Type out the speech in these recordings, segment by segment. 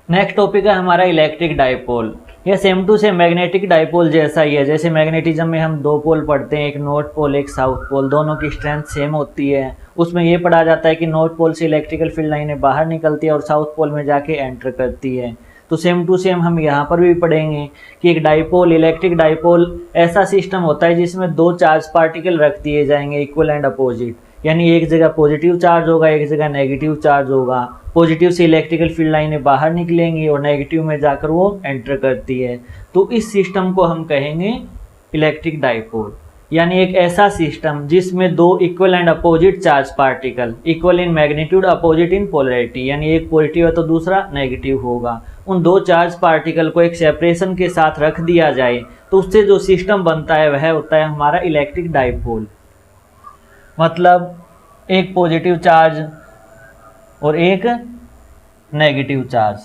Next topic है हमारा electric dipole. यह same to same magnetic dipole जैसा ही है। जैसे मैग्नेटिज्म में हम दो पोल पढ़ते हैं, एक नॉर्थ पोल एक साउथ पोल, दोनों की स्ट्रेंथ सेम होती है। उसमें ये पढ़ा जाता है कि नॉर्थ पोल से इलेक्ट्रिकल फील्ड लाइनें बाहर निकलती है और साउथ पोल में जाके एंटर करती है। तो सेम टू सेम हम यहाँ पर भी पढ़ेंगे कि एक डाइपोल, इलेक्ट्रिक डाइपोल ऐसा सिस्टम होता है जिसमें दो चार्ज पार्टिकल रख दिए जाएंगे इक्वल एंड अपोजिट, यानी एक जगह पॉजिटिव चार्ज होगा, एक जगह नेगेटिव चार्ज होगा। पॉजिटिव से इलेक्ट्रिकल फील्ड लाइनें बाहर निकलेंगी और नेगेटिव में जाकर वो एंटर करती है। तो इस सिस्टम को हम कहेंगे इलेक्ट्रिक डाइपोल, यानी एक ऐसा सिस्टम जिसमें दो equal and opposite charge particle, equal in magnitude opposite in polarity, यानी एक पॉजिटिव है तो दूसरा नेगेटिव होगा, उन दो चार्ज पार्टिकल को एक सेपरेशन के साथ रख दिया जाए तो उससे जो सिस्टम बनता है वह होता है हमारा इलेक्ट्रिक डाइपोल। मतलब एक पॉजिटिव चार्ज और एक नेगेटिव चार्ज,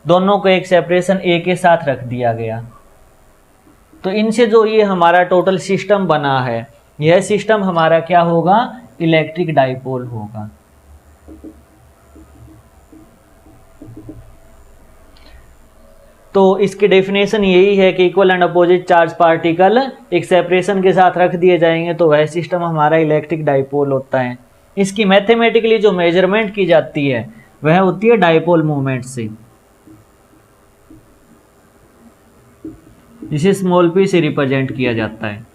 दोनों को एक सेपरेशन ए के साथ रख दिया गया। तो इनसे जो ये हमारा टोटल सिस्टम बना है, यह सिस्टम हमारा क्या होगा, इलेक्ट्रिक डाइपोल होगा। तो इसकी डेफिनेशन यही है कि equal and opposite charge particle एक सेपरेशन के साथ रख दिए जाएंगे तो वह सिस्टम हमारा इलेक्ट्रिक डाइपोल होता है। इसकी मैथमेटिकली जो मेजरमेंट की जाती है वह होती है डाइपोल मोमेंट से, जिसे स्मॉल p से रिप्रेजेंट किया जाता है।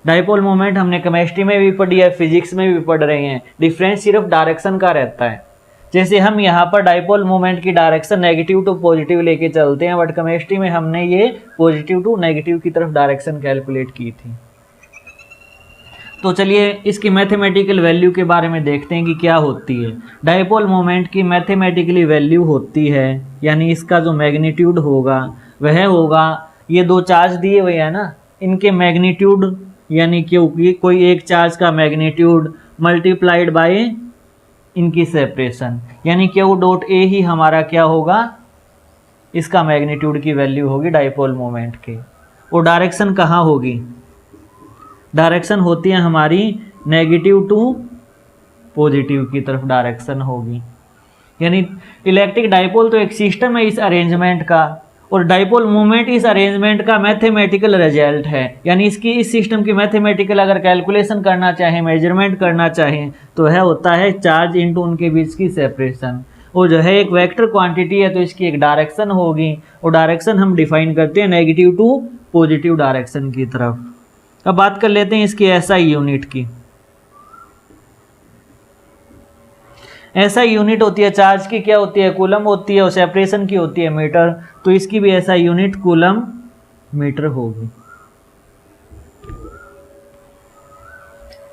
डाइपोल मोमेंट हमने केमिस्ट्री में भी पढ़ी है, फिजिक्स में भी पढ़ रहे हैं। डिफरेंस सिर्फ डायरेक्शन का रहता है। जैसे हम यहाँ पर डाइपोल मोमेंट की डायरेक्शन नेगेटिव टू पॉजिटिव लेके चलते हैं, बट केमिस्ट्री में हमने ये पॉजिटिव टू नेगेटिव की तरफ डायरेक्शन कैलकुलेट की थी। तो चलिए इसकी मैथमेटिकल वैल्यू के बारे में देखते हैं कि क्या होती है। डाइपोल मोमेंट की मैथमेटिकली वैल्यू होती है, यानी इसका जो मैग्नीट्यूड होगा वह होगा, ये दो चार्ज दिए हुए हैं ना, इनके मैग्नीट्यूड, यानी क्योंकि कोई एक चार्ज का मैग्नीट्यूड मल्टीप्लाइड बाय इनकी सेपरेशन, यानी क्यू डॉट ए ही हमारा क्या होगा, इसका मैग्नीट्यूड की वैल्यू होगी डाइपोल मोमेंट के। और डायरेक्शन कहाँ होगी, डायरेक्शन होती है हमारी नेगेटिव टू पॉजिटिव की तरफ डायरेक्शन होगी। यानी इलेक्ट्रिक डाइपोल तो एक सिस्टम है इस अरेंजमेंट का, और डाइपोल मोमेंट इस अरेंजमेंट का मैथमेटिकल रिजल्ट है। यानी इसकी इस सिस्टम की मैथमेटिकल अगर कैलकुलेशन करना चाहें, मेजरमेंट करना चाहें, तो वह होता है चार्ज इनटू उनके बीच की सेपरेशन। और जो है एक वेक्टर क्वांटिटी है तो इसकी एक डायरेक्शन होगी, और डायरेक्शन हम डिफाइन करते हैं नेगेटिव टू पॉजिटिव डायरेक्शन की तरफ। अब बात कर लेते हैं इसकी एसआई यूनिट की। एसआई यूनिट होती है चार्ज की, क्या होती है, कूलम होती है, और सेपरेशन की होती है मीटर। तो इसकी भी एसआई यूनिट कूलम मीटर होगी।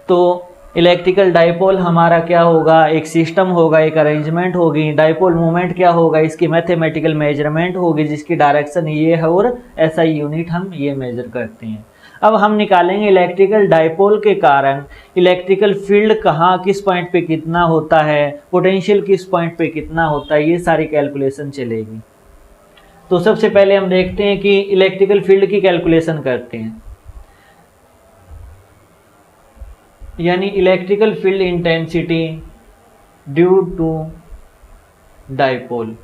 तो इलेक्ट्रिकल डाइपोल हमारा क्या होगा, एक सिस्टम होगा, एक अरेंजमेंट होगी। डाइपोल मोमेंट क्या होगा, इसकी मैथमेटिकल मेजरमेंट होगी जिसकी डायरेक्शन ये है, और एसआई यूनिट हम ये मेजर करते हैं। अब हम निकालेंगे इलेक्ट्रिकल डाइपोल के कारण इलेक्ट्रिकल फील्ड कहाँ, किस पॉइंट पे कितना होता है, पोटेंशियल किस पॉइंट पे कितना होता है, ये सारी कैलकुलेशन चलेगी। तो सबसे पहले हम देखते हैं कि इलेक्ट्रिकल फील्ड की कैलकुलेशन करते हैं, यानी electrical field intensity due to dipole,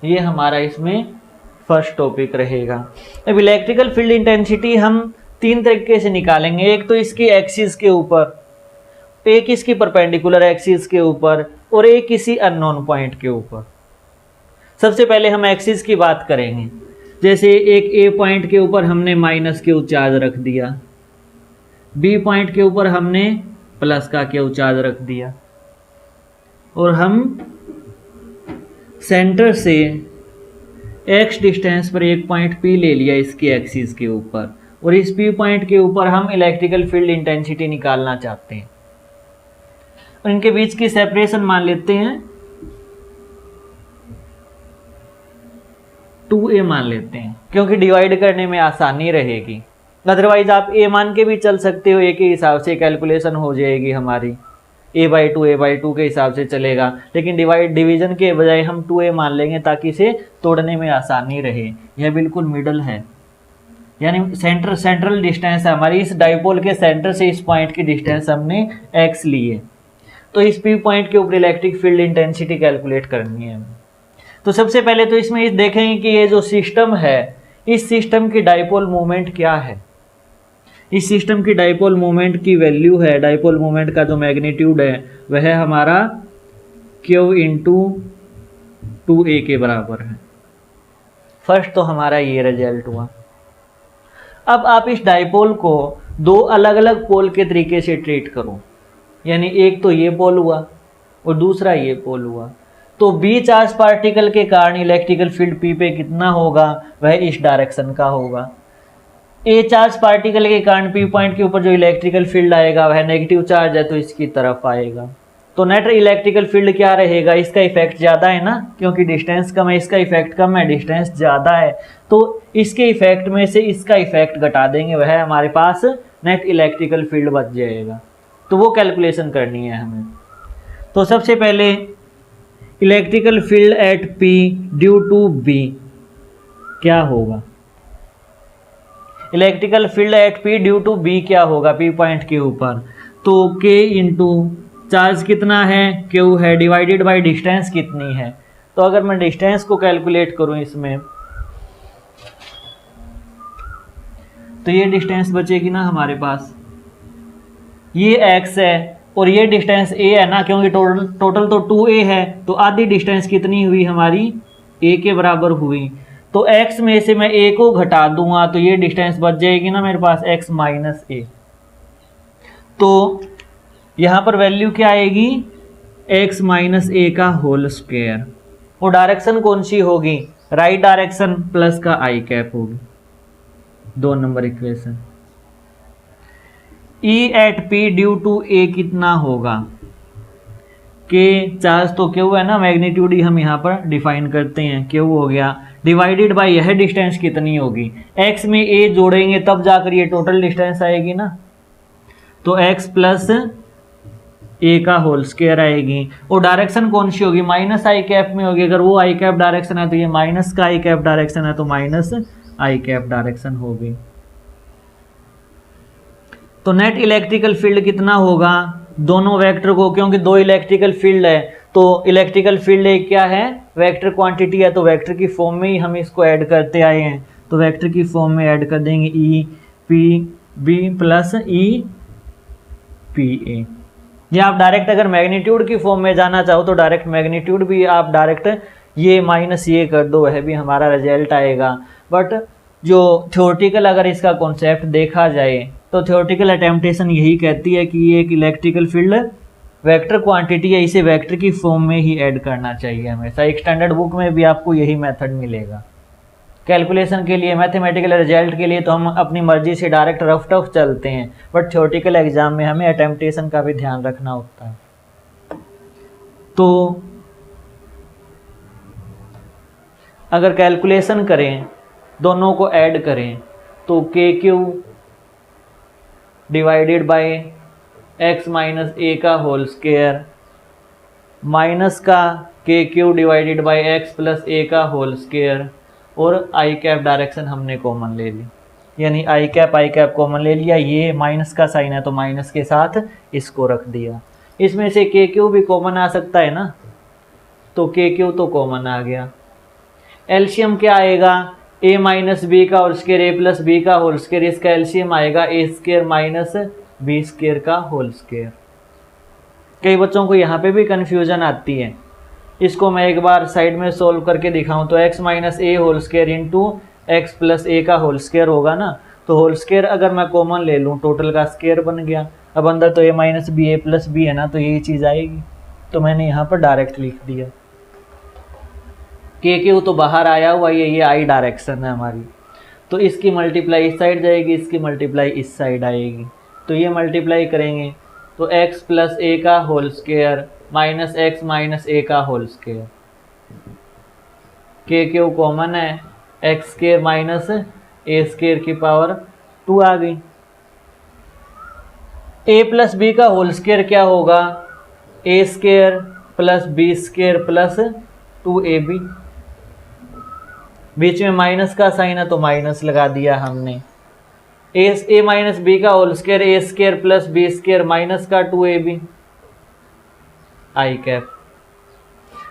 ये हमारा इसमें फर्स्ट टॉपिक रहेगा। अब इलेक्ट्रिकल फील्ड इंटेंसिटी हम तीन तरीके से निकालेंगे। एक तो इसकी एक्सिस के ऊपर, एक इसकी परपेंडिकुलर एक्सिस के ऊपर, और एक किसी अननोन पॉइंट के ऊपर। सबसे पहले हम एक्सिस की बात करेंगे। जैसे एक ए पॉइंट के ऊपर हमने माइनस क्यू चार्ज रख दिया, बी पॉइंट के ऊपर हमने प्लस का क्यू चार्ज रख दिया, और हम सेंटर से एक्स डिस्टेंस पर एक पॉइंट P ले लिया इसकी एक्सिस के ऊपर, और इस P पॉइंट के ऊपर हम इलेक्ट्रिकल फील्ड इंटेंसिटी निकालना चाहते हैं। और इनके बीच की सेपरेशन मान लेते हैं 2a मान लेते हैं, क्योंकि डिवाइड करने में आसानी रहेगी। अदरवाइज आप a मान के भी चल सकते हो, a के हिसाब से कैलकुलेशन हो जाएगी हमारी, a/2 के हिसाब से चलेगा। लेकिन डिवीजन के बजाय हम 2a मान लेंगे ताकि इसे तोड़ने में आसानी रहे। यह बिल्कुल मिडल है, यानी सेंट्रल डिस्टेंस है हमारी। इस डाइपोल के सेंटर से इस पॉइंट की डिस्टेंस हमने x ली है। तो इस पी पॉइंट के ऊपर इलेक्ट्रिक फील्ड इंटेंसिटी कैलकुलेट करनी है हमें। तो सबसे पहले तो इसमें इस देखेंगे कि ये जो सिस्टम है, इस सिस्टम की डाइपोल मोमेंट क्या है। इस सिस्टम की डाइपोल मोमेंट की वैल्यू है, डाइपोल मोमेंट का जो मैग्नीट्यूड है वह है हमारा Q इंटू 2a के बराबर है। फर्स्ट तो हमारा ये रिजल्ट हुआ। अब आप इस डाइपोल को दो अलग अलग पोल के तरीके से ट्रीट करो, यानी एक तो ये पोल हुआ और दूसरा ये पोल हुआ। तो बी चार्ज पार्टिकल के कारण इलेक्ट्रिकल फील्ड पी पे कितना होगा, वह इस डायरेक्शन का होगा। ए चार्ज पार्टिकल के कारण पी पॉइंट के ऊपर जो इलेक्ट्रिकल फील्ड आएगा वह नेगेटिव चार्ज है तो इसकी तरफ आएगा। तो नेट इलेक्ट्रिकल फील्ड क्या रहेगा, इसका इफेक्ट ज़्यादा है ना, क्योंकि डिस्टेंस कम है, इसका इफेक्ट कम है, डिस्टेंस ज़्यादा है, तो इसके इफेक्ट में से इसका इफेक्ट घटा देंगे, वह हमारे पास नेट इलेक्ट्रिकल फील्ड बच जाएगा। तो वो कैलकुलेशन करनी है हमें। तो सबसे पहले electrical field at P due to B क्या होगा, electrical field at P due to B क्या होगा, पी पॉइंट के ऊपर। तो K इंटू चार्ज कितना है, Q है, डिवाइडेड बाय डिस्टेंस कितनी है। तो अगर मैं डिस्टेंस को कैलकुलेट करूं इसमें, तो ये डिस्टेंस बचेगी ना हमारे पास, ये x है और ये डिस्टेंस a है ना, क्योंकि टोटल तो 2a है, तो आधी डिस्टेंस कितनी हुई हमारी, a के बराबर हुई। तो x में से मैं a को घटा दूंगा तो ये डिस्टेंस बच जाएगी ना मेरे पास x माइनस a। तो यहाँ पर वैल्यू क्या आएगी, x माइनस a का होल स्क्वायर। और डायरेक्शन कौन सी होगी, राइट डायरेक्शन प्लस का i कैप होगी, 2 number equation. E at P due to A कितना होगा, K चार्ज तो Q है ना, मैग्नीट्यूड ही हम यहाँ पर डिफाइन करते हैं, Q हो गया, डिवाइडेड बाय यह डिस्टेंस कितनी होगी, x में a जोड़ेंगे तब जाकर ये टोटल डिस्टेंस आएगी ना, तो x प्लस a का होल स्क्वायर आएगी। और डायरेक्शन कौन सी होगी, माइनस आई कैप में होगी, अगर वो आई कैप डायरेक्शन है तो ये माइनस का आई कैप डायरेक्शन है तो माइनस आई कैप डायरेक्शन होगी। तो नेट इलेक्ट्रिकल फील्ड कितना होगा, दोनों वेक्टर को, क्योंकि दो इलेक्ट्रिकल फील्ड है तो इलेक्ट्रिकल फील्ड एक क्या है, वेक्टर क्वांटिटी है, तो वेक्टर की फॉर्म में ही हम इसको ऐड करते आए हैं, तो वेक्टर की फॉर्म में ऐड कर देंगे E P B plus E P A. या आप डायरेक्ट अगर मैग्नीट्यूड की फॉर्म में जाना चाहो तो डायरेक्ट मैग्नीट्यूड भी आप डायरेक्ट ये माइनस ये कर दो, वह भी हमारा रिजल्ट आएगा। बट जो थ्योरेटिकल अगर इसका कॉन्सेप्ट देखा जाए तो थ्योरेटिकल अटेम्पटेशन यही कहती है कि ये एक इलेक्ट्रिकल फील्ड वेक्टर क्वांटिटी है, इसे वेक्टर की फॉर्म में ही ऐड करना चाहिए हमेशा। एक स्टैंडर्ड बुक में भी आपको यही मेथड मिलेगा कैलकुलेशन के लिए। मैथमेटिकल रिजल्ट के लिए तो हम अपनी मर्जी से डायरेक्ट रफ टफ चलते हैं, बट थ्योरेटिकल एग्जाम में हमें अटेम्पटेशन का भी ध्यान रखना होता है। तो अगर कैलकुलेशन करें, दोनों को ऐड करें, तो k q divided by x minus a का होल स्क्वायर माइनस का k q divided by x plus a का होल स्क्वायर, और आई कैप डायरेक्शन हमने कॉमन ले ली, यानी आई कैप कॉमन ले लिया। ये माइनस का साइन है तो माइनस के साथ इसको रख दिया। इसमें से के क्यू भी कॉमन आ सकता है ना, तो के क्यू तो कॉमन आ गया। एलसीएम क्या आएगा, ए माइनस बी का होल स्क्वायर ए प्लस बी का होल स्क्वायर, इसका एलसीएम आएगा ए स्क्वायर माइनस बी स्क्वायर का होल स्क्वायर। कई बच्चों को यहाँ पे भी कन्फ्यूजन आती है, इसको मैं एक बार साइड में सोल्व करके दिखाऊं तो x minus a whole square into x plus a का होल स्क्वायर होगा ना, तो होल स्क्वायर अगर मैं कॉमन ले लूँ टोटल का स्क्वायर बन गया। अब अंदर तो a minus B A plus B है ना, तो यही चीज़ आएगी, तो मैंने यहाँ पर डायरेक्ट लिख दिया। के क्यू तो बाहर आया हुआ, ये आई डायरेक्शन है हमारी, तो इसकी मल्टीप्लाई इस साइड जाएगी, इसकी मल्टीप्लाई इस साइड आएगी, तो ये मल्टीप्लाई करेंगे तो x प्लस ए का whole square minus x minus a का whole square, k q common है, x square minus a square की पावर 2 आ गई। ए प्लस बी का होल स्क्वायर क्या होगा, a square plus b square plus 2ab, बीच में माइनस का साइन है तो माइनस लगा दिया हमने। ए माइनस बी का whole square a square plus b square minus का 2ab, आई कैप।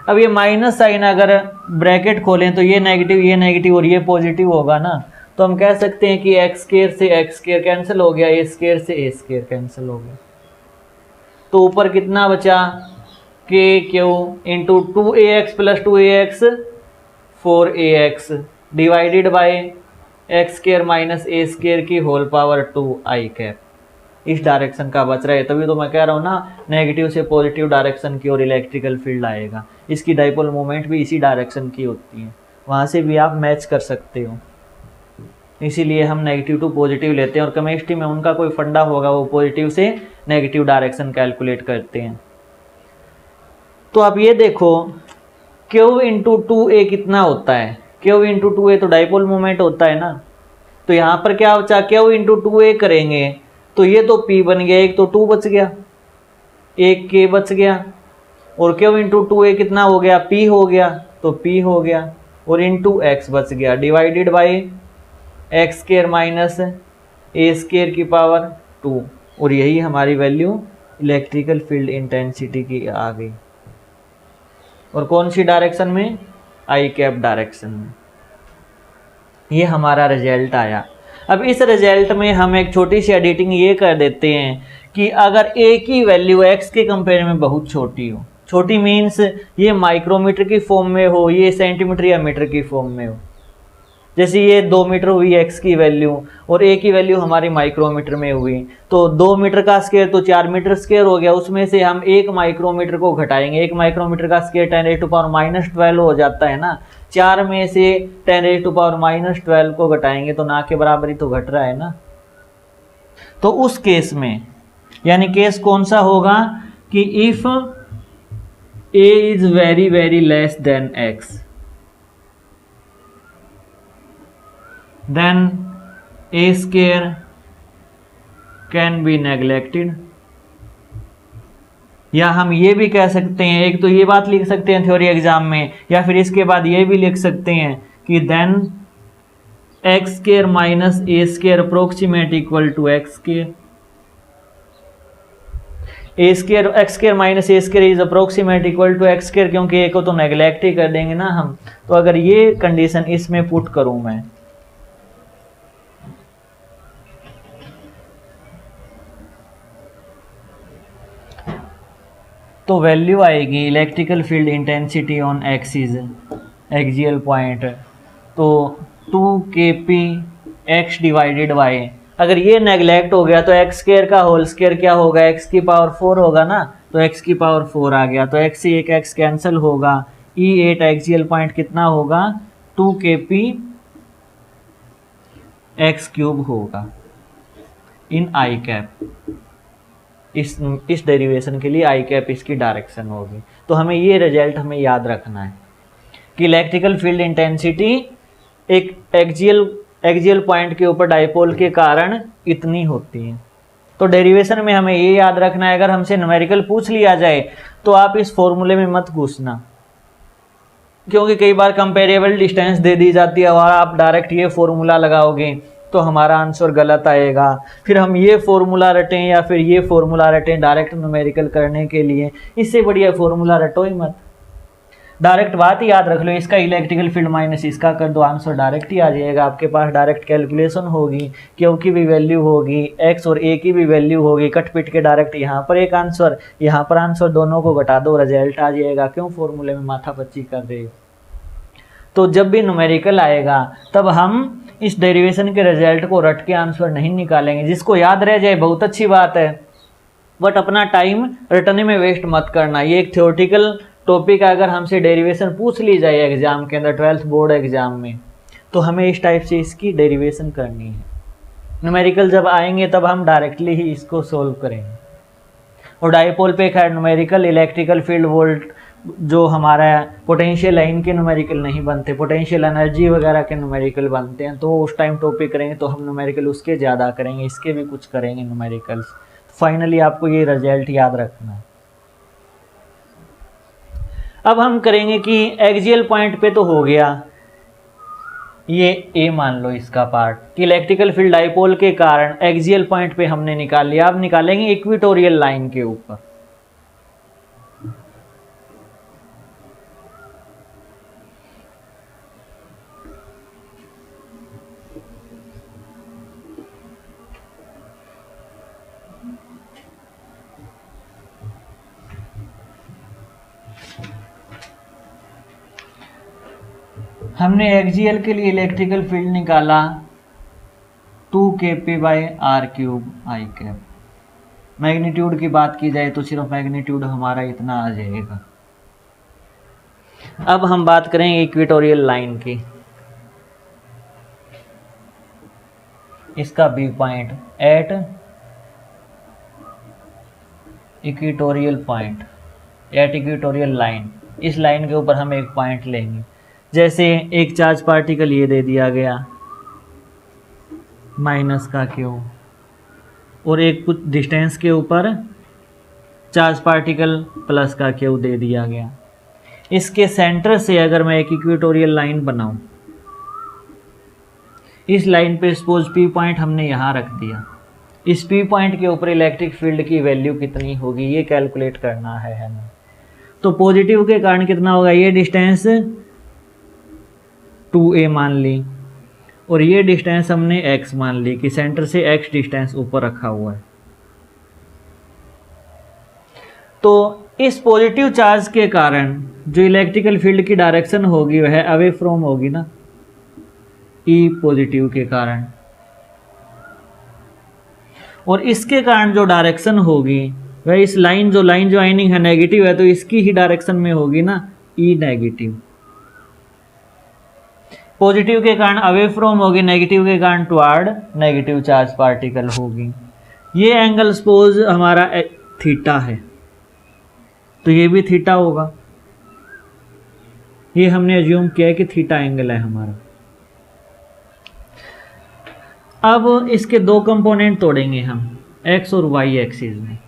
अब ये माइनस साइन अगर ब्रैकेट खोलें तो ये नेगेटिव और ये पॉजिटिव होगा ना, तो हम कह सकते हैं कि एक्स स्क्वायर से एक्स स्क्वायर कैंसिल हो गया, ए स्क्वायर से ए स्क्वायर कैंसिल हो गया। तो ऊपर कितना बचा, के Q into 2ax plus 2ax 4ax divided by x square minus a square की होल पावर 2 आई कैप। इस डायरेक्शन का बच रहा है, तभी तो मैं कह रहा हूँ ना नेगेटिव से पॉजिटिव डायरेक्शन की ओर इलेक्ट्रिकल फील्ड आएगा। इसकी डाइपोल मोमेंट भी इसी डायरेक्शन की होती है, वहाँ से भी आप मैच कर सकते हो। इसीलिए हम नेगेटिव टू पॉजिटिव लेते हैं, और केमिस्ट्री में उनका कोई फंडा होगा वो पॉजिटिव से नेगेटिव डायरेक्शन कैलकुलेट करते हैं। तो आप ये देखो Q इंटू 2a कितना होता है, Q इंटू 2a तो डाइपोल मोमेंट होता है ना। तो यहाँ पर क्या बचा, Q इंटू 2a करेंगे तो ये तो P बन गया, एक तो 2 बच गया, एक K बच गया, और Q इंटू 2a कितना हो गया, P हो गया, तो P हो गया, और इंटू x बच गया divided by x square minus a square की पावर 2, और यही हमारी वैल्यू इलेक्ट्रिकल फील्ड इंटेंसिटी की आ गई। और कौन सी डायरेक्शन में, आई कैप डायरेक्शन में। ये हमारा रिजल्ट आया। अब इस रिजल्ट में हम एक छोटी सी एडिटिंग ये कर देते हैं कि अगर a की वैल्यू x के कंपेयर में बहुत छोटी हो, छोटी मीन्स ये माइक्रोमीटर की फॉर्म में हो, ये सेंटीमीटर या मीटर की फॉर्म में हो। जैसे ये 2 मीटर हुई x की वैल्यू और a की वैल्यू हमारी माइक्रोमीटर में हुई, तो 2 मीटर का स्क्वायर तो 4 मीटर स्क्वायर हो गया, उसमें से हम 1 माइक्रोमीटर को घटाएंगे। 1 माइक्रोमीटर का स्क्वायर 10⁻⁻12 हो जाता है ना, 4 में से 10⁻⁻12 को घटाएंगे तो ना के बराबर ही तो घट रहा है ना। तो उस केस में, यानी केस कौन सा होगा कि if a is very very less than x, then a square can be neglected। या हम ये भी कह सकते हैं, एक तो ये बात लिख सकते हैं थ्योरी एग्जाम में, या फिर इसके बाद ये भी लिख सकते हैं कि then x square minus a square approximate equal to x square। a square x square minus a square is approximate equal to x square, क्योंकि a को तो नेग्लेक्ट ही कर देंगे ना हम। तो अगर ये कंडीशन इसमें पुट करूं मैं, तो वैल्यू आएगी electrical field intensity on axis axial point, तो 2kp x डिवाइडेड बाई, अगर ये नेग्लेक्ट हो गया तो एक्स स्क्वायर का होल स्क्वायर क्या होगा, x की पावर 4 होगा ना, तो x की पावर 4 आ गया, तो x से एक x कैंसिल होगा, E8 एक्सियल पॉइंट कितना होगा 2kp x क्यूब होगा इन आई कैप। इस डेरिवेशन के लिए आई कैप इसकी डायरेक्शन होगी। तो हमें ये रिजल्ट हमें याद रखना है कि इलेक्ट्रिकल फील्ड इंटेंसिटी एक एक्सियल पॉइंट के ऊपर डाइपोल के कारण इतनी होती है। तो डेरिवेशन में हमें ये याद रखना है, अगर हमसे न्यूमेरिकल पूछ लिया जाए तो आप इस फॉर्मूले में मत घुसना, क्योंकि कई बार कंपेरेबल डिस्टेंस दे दी जाती है और आप डायरेक्ट ये फॉर्मूला लगाओगे तो हमारा आंसर गलत आएगा। फिर हम ये फॉर्मूला रटें या फिर ये फॉर्मूला रटें डायरेक्ट न्यूमेरिकल करने के लिए, इससे बढ़िया फॉर्मूला रटो ही मत, डायरेक्ट बात ही याद रख लो, इसका इलेक्ट्रिकल फील्ड माइनस इसका कर दो, आंसर डायरेक्ट ही आ जाएगा। आपके पास डायरेक्ट कैलकुलेशन होगी, क्यू की भी वैल्यू होगी, एक्स और ए की भी वैल्यू होगी, कट पिट के डायरेक्ट यहाँ पर एक आंसर यहाँ पर आंसर, दोनों को घटा दो रिजल्ट आ जाएगा। क्यों फॉर्मूले में माथा पच्ची कर रहे हो? तो जब भी न्यूमेरिकल आएगा तब हम इस डेरिवेशन के रिजल्ट को रट के आंसर नहीं निकालेंगे। जिसको याद रह जाए बहुत अच्छी बात है, बट अपना टाइम रटने में वेस्ट मत करना। ये एक थ्योरेटिकल टॉपिक अगर हमसे डेरिवेशन पूछ ली जाए एग्जाम के अंदर 12th बोर्ड एग्जाम में, तो हमें इस टाइप से इसकी डेरिवेशन करनी है। न्यूमेरिकल जब आएंगे तब हम डायरेक्टली ही इसको सोल्व करेंगे। और डाइपोल पे खैर न्यूमेरिकल इलेक्ट्रिकल फील्ड वोल्ट जो हमारा पोटेंशियल है इनके न्यूमेरिकल नहीं बनते, पोटेंशियल एनर्जी वगैरह के न्यूमेरिकल बनते हैं, तो उस टाइम टॉपिक करेंगे तो हम न्यूमेरिकल उसके ज़्यादा करेंगे, इसके भी कुछ करेंगे न्यूमेरिकल्स। फाइनली आपको ये रिजल्ट याद रखना है। अब हम करेंगे कि एक्सियल पॉइंट पे तो हो गया, ये ए मान लो इसका पार्ट कि इलेक्ट्रिकल फील्ड डाइपोल के कारण एक्सियल पॉइंट पे हमने निकाल लिया। अब निकालेंगे इक्वेटोरियल लाइन के ऊपर। हमने एक्सियल के लिए इलेक्ट्रिकल फील्ड निकाला 2kp/r³ आई कैप। मैग्नीट्यूड की बात की जाए तो सिर्फ मैग्नीट्यूड हमारा इतना आ जाएगा। अब हम बात करेंगे इक्वेटोरियल लाइन की। इसका B point at equatorial point, at equatorial line, इस लाइन के ऊपर हम एक पॉइंट लेंगे। जैसे एक चार्ज पार्टिकल ये दे दिया गया माइनस का क्यू, और एक कुछ डिस्टेंस के ऊपर चार्ज पार्टिकल प्लस का क्यू दे दिया गया। इसके सेंटर से अगर मैं एक इक्वेटोरियल लाइन बनाऊं, इस लाइन पे सपोज पी पॉइंट हमने यहाँ रख दिया, इस पी पॉइंट के ऊपर इलेक्ट्रिक फील्ड की वैल्यू कितनी होगी ये कैलकुलेट करना है हमें। तो पॉजिटिव के कारण कितना होगा, ये डिस्टेंस 2a मान ली, और ये डिस्टेंस हमने x मान ली कि सेंटर से x डिस्टेंस ऊपर रखा हुआ है। तो इस पॉजिटिव चार्ज के कारण जो इलेक्ट्रिकल फील्ड की डायरेक्शन होगी वह अवे फ्रॉम होगी ना, E पॉजिटिव के कारण, और इसके कारण जो डायरेक्शन होगी वह इस लाइन जो ज्वाइनिंग है नेगेटिव है तो इसकी ही डायरेक्शन में होगी ना, E नेगेटिव। पॉजिटिव के कारण अवे फ्रॉम होगी, नेगेटिव के कारण टुवर्ड नेगेटिव चार्ज पार्टिकल होगी। ये एंगल सपोज हमारा थीटा है तो ये भी थीटा होगा, ये हमने अज्यूम किया है कि थीटा एंगल है हमारा। अब इसके दो कंपोनेंट तोड़ेंगे हम x और y एक्सिस में।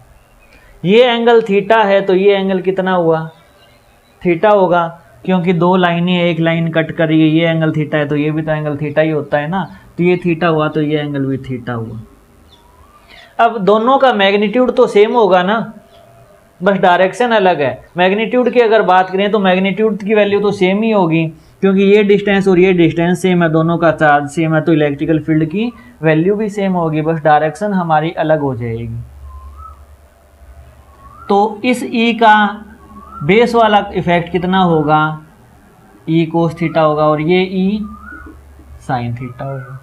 ये एंगल थीटा है तो ये एंगल कितना हुआ, थीटा होगा, क्योंकि दो लाइनें एक लाइन कट कर रही है, ये एंगल थीटा है तो ये भी तो एंगल थीटा ही होता है ना, तो ये थीटा हुआ तो ये एंगल भी थीटा हुआ। अब दोनों का मैग्नीट्यूड तो सेम होगा ना, बस डायरेक्शन अलग है। मैग्नीट्यूड की अगर बात करें तो मैग्नीट्यूड की वैल्यू तो सेम ही होगी, क्योंकि ये डिस्टेंस और ये डिस्टेंस सेम है, दोनों का चार्ज सेम है, तो इलेक्ट्रिकल फील्ड की वैल्यू भी सेम होगी, बस डायरेक्शन हमारी अलग हो जाएगी। तो इस E का बेस वाला इफेक्ट कितना होगा, E कोस थीटा होगा, और ये E साइन थीटा होगा।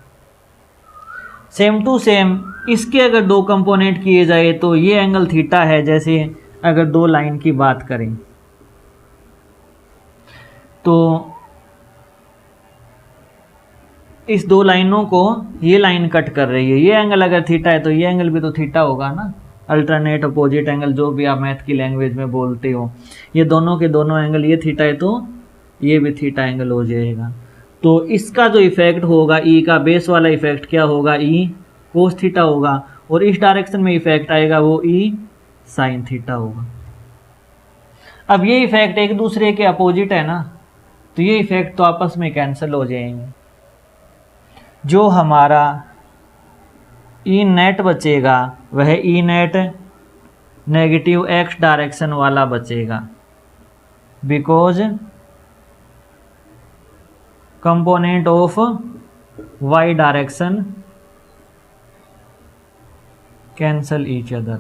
सेम टू सेम इसके अगर दो कंपोनेंट किए जाए तो ये एंगल थीटा है। जैसे अगर दो लाइन की बात करें तो इस दो लाइनों को ये लाइन कट कर रही है, ये एंगल अगर थीटा है तो ये एंगल भी तो थीटा होगा ना, अल्टरनेट अपोजिट एंगल जो भी आप मैथ की लैंग्वेज में बोलते हो। ये दोनों के दोनों एंगल ये थीटा है तो ये भी थीटा एंगल हो जाएगा। तो इसका जो इफेक्ट होगा E का बेस वाला इफेक्ट क्या होगा, E कोस थीटा होगा, और इस डायरेक्शन में इफेक्ट आएगा वो E साइन थीटा होगा। अब ये इफेक्ट एक दूसरे के अपोजिट है ना, तो ये इफेक्ट तो आपस में कैंसिल हो जाएंगे। जो हमारा E नेट बचेगा वह E net negative x direction वाला बचेगा, because component of y direction cancel each other.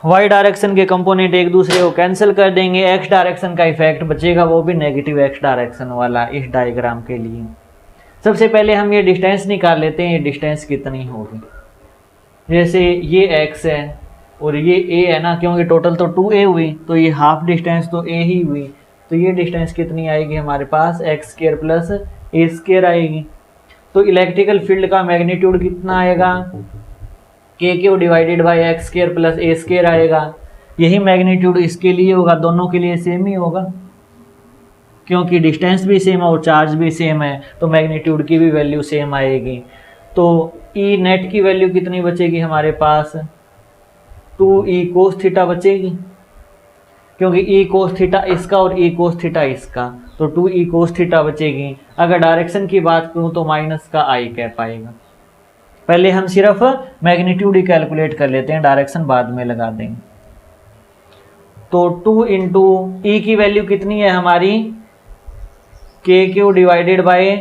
y direction के कंपोनेंट एक दूसरे को कैंसिल कर देंगे, x डायरेक्शन का इफेक्ट बचेगा वो भी नेगेटिव x डायरेक्शन वाला इस डायग्राम के लिए। सबसे पहले हम ये डिस्टेंस निकाल लेते हैं, ये डिस्टेंस कितनी होगी। जैसे ये x है और ये a है ना, क्योंकि टोटल तो 2a हुई तो ये हाफ डिस्टेंस तो a ही हुई, तो ये डिस्टेंस कितनी आएगी हमारे पास, x² प्लस a² आएगी। तो इलेक्ट्रिकल फील्ड का मैग्नीट्यूड कितना आएगा, k³ divided by x² plus a² आएगा। यही मैग्नीट्यूड इसके लिए होगा, दोनों के लिए सेम ही होगा, क्योंकि डिस्टेंस भी सेम है और चार्ज भी सेम है, तो मैग्नीट्यूड की भी वैल्यू सेम आएगी। तो E नेट की वैल्यू कितनी बचेगी हमारे पास, 2E कोस थीटा बचेगी, क्योंकि E कोस थीटा इसका और E कोस थीटा इसका, तो 2E कोस थीटा बचेगी। अगर डायरेक्शन की बात करूँ तो माइनस का आई कैप आएगा। पहले हम सिर्फ मैग्नीट्यूड ही कैलकुलेट कर लेते हैं, डायरेक्शन बाद में लगा देंगे। तो 2 इंटू ई की वैल्यू कितनी है हमारी, k³ divided by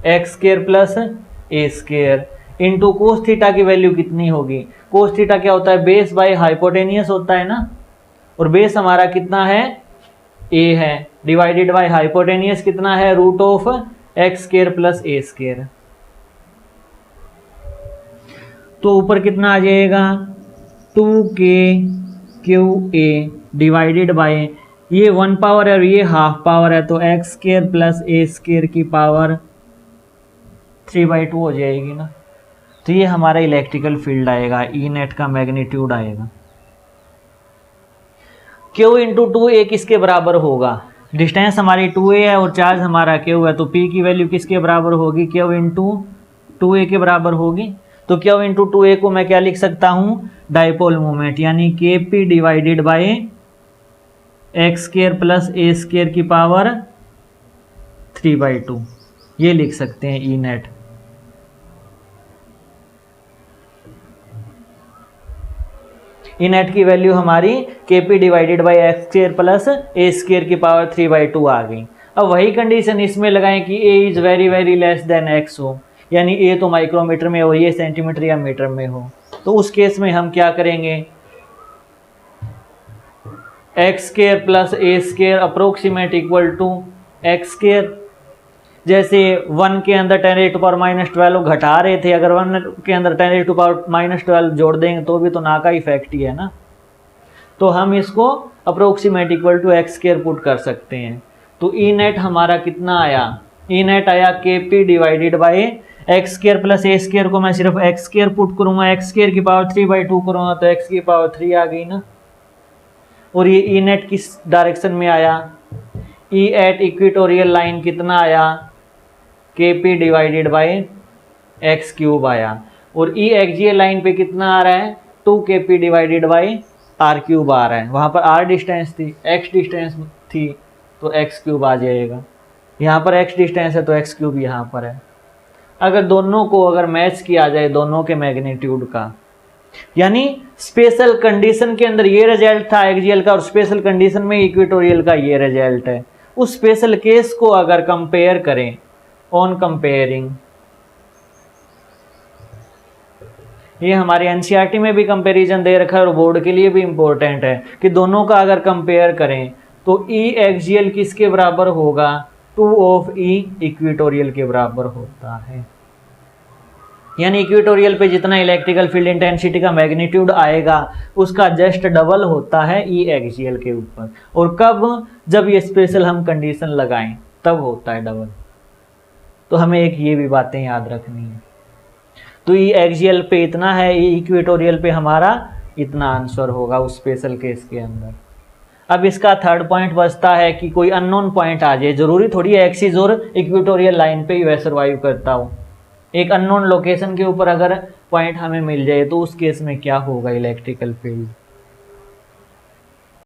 x² plus a square into cos theta की वैल्यू कितनी होगी, कोस थीटा क्या होता है, बेस बाय हाइपोटेनियस होता है ना, और बेस हमारा कितना है, ए है, डिवाइडेड बाय हाइपोटेनियस कितना है, root of x square plus a square. तो ऊपर कितना आ जाएगा, 2k Q A divided by, ये 1 पावर है और ये हाफ पावर है, तो x square plus a square की पावर 3/2 हो जाएगी ना। तो ये हमारा इलेक्ट्रिकल फील्ड आएगा, ई नेट का मैग्नीट्यूड आएगा। Q इंटू 2a किसके बराबर होगा, डिस्टेंस हमारी 2a है और चार्ज हमारा Q है, तो P की वैल्यू किसके बराबर होगी, Q इंटू 2a के बराबर होगी। तो Q इंटू 2a को मैं क्या लिख सकता हूँ, डाइपोल मोमेंट, यानी Kp divided by x square plus a square की पावर 3/2, ये लिख सकते हैं ई नेट। ई नेट की वैल्यू हमारी Kp divided by x square plus a square की पावर 3/2 आ गई। अब वही कंडीशन इसमें लगाएं कि a is very very less than x हो, यानी a तो माइक्रोमीटर में हो, ये सेंटीमीटर या मीटर में हो, तो उस केस में हम क्या करेंगे, x square plus a square approximate equal to x square. जैसे 1 के अंदर 10⁻⁻12 घटा रहे थे, अगर 1 के अंदर 10⁻⁻12 जोड़ देंगे तो भी तो ना का इफेक्ट ही है ना, तो हम इसको approximate equal to x square put कर सकते हैं। तो ई नेट हमारा कितना आया, ई नेट आया Kp divided by x square plus a square को मैं सिर्फ एक्स स्केयर पुट करूंगा, एक्स स्केयर की पावर 3/2 करूंगा तो एक्स की पावर 3 आ गई ना। और ये ई नेट किस डायरेक्शन में आया, ई एट इक्वेटोरियल लाइन कितना आया, Kp divided by x cube आया, और ई एक्सियल लाइन पे कितना आ रहा है, 2Kp divided by r cube आ रहा है। वहाँ पर r डिस्टेंस थी, x डिस्टेंस थी, तो एक्स क्यूब आ जाएगा। यहाँ पर x डिस्टेंस है तो एक्स क्यूब यहाँ पर है। अगर दोनों को अगर मैच किया जाए, दोनों के मैग्नीट्यूड का, यानी स्पेशल कंडीशन के अंदर ये रिजल्ट था एक्सियल का और स्पेशल कंडीशन में इक्वेटोरियल का ये रिजल्ट है, उस स्पेशल केस को अगर कंपेयर करें, ऑन कंपेयरिंग, ये हमारे एनसीईआरटी में भी कंपैरिजन दे रखा है और बोर्ड के लिए भी इंपॉर्टेंट है कि दोनों का अगर कंपेयर करें तो ई एक्सियल किसके बराबर होगा, 2 ऑफ ई इक्वेटोरियल के बराबर होता है। यानी इक्वेटोरियल पे जितना इलेक्ट्रिकल फील्ड इंटेंसिटी का मैग्नीट्यूड आएगा उसका जस्ट डबल होता है ई एक्सियल के ऊपर, और कब, जब ये स्पेशल हम कंडीशन लगाएं तब होता है डबल। तो हमें एक ये भी बातें याद रखनी है। तो ई एक्सियल पे इतना है, ई इक्वेटोरियल पे हमारा इतना आंसर होगा उस स्पेशल केस के अंदर। अब इसका थर्ड पॉइंट बचता है कि कोई अननोन पॉइंट आ जाए, जरूरी थोड़ी एक्सिस और इक्वेटोरियल लाइन पे ही वह सर्वाइव करता हो। एक अननोन लोकेशन के ऊपर अगर पॉइंट हमें मिल जाए तो उस केस में क्या होगा इलेक्ट्रिकल फील्ड।